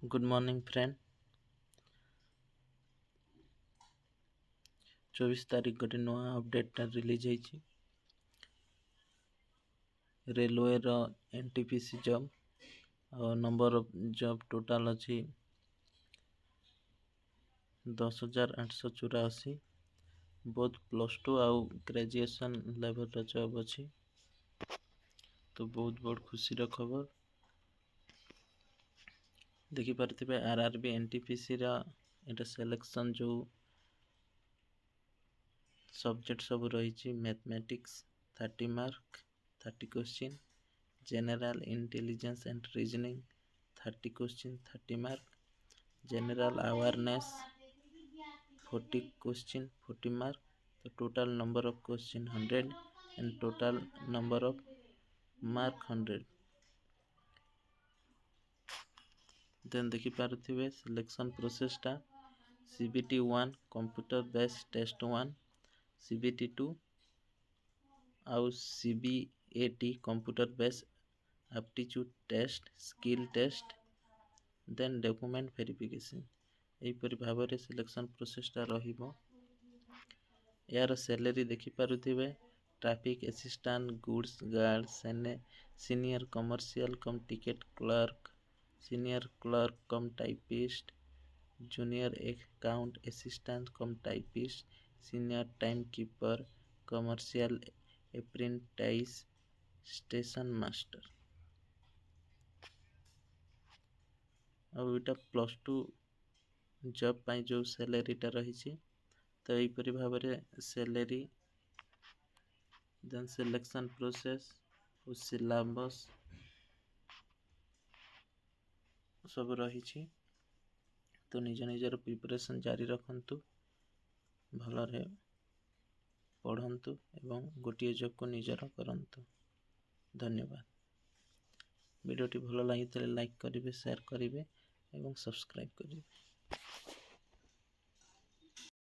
Good morning friend. 24 तारीख गोटे नुआ अपडेटा रिलीज होती रेलवे रो एनटीपीसी जॉब और नंबर ऑफ जॉब टोटाल अच्छी 10,884। बहुत +2 आउ ग्रेजुएशन लेवल रो जॉब अच्छी, तो बहुत बड़ खुशी रो खबर। देखि पारथिबे आरआरबी एनटीपीसी रा एटा सिलेक्शन जो सब्जेक्ट सब रही mathematics 30 mark 30 question, general intelligence and reasoning 30 question 30 mark, general awareness 40 question 40 mark. तो total number of question 100 and total number of mark 100। Then देखि पारथिबे सिलेक्शन प्रोसेस टा CBT 1 computer based test 1, CBT 2 आउ CBAT computer based aptitude test skill test, then document verification. एहीपरि भाव में selection प्रोसेसटा रहिबो। यार सैलरी देखि पारुथिबे traffic assistant, goods guard, senior commercial कम टिकट क्लर्क, सीनियर क्लर्क कम टाइपिस्ट, जूनियर अकाउंट असिस्टेंट कम typist, senior time keeper, commercial apprentice, station master. और इटा +2 job पाई जो सैलरीटा रही, तो यहीपरि भाव में सैलरी, देन सिलेक्शन प्रोसेस और सिलेबस सब रही। तो निज निजर प्रिपरेशन जारी रखंतु, भलरे पढ़ंतु एवं गोटे जॉब को निजर करंतु। धन्यवाद। वीडियोटी भल लगी लाइक करेंगे, शेयर करेंगे एवं सब्सक्राइब करेंगे।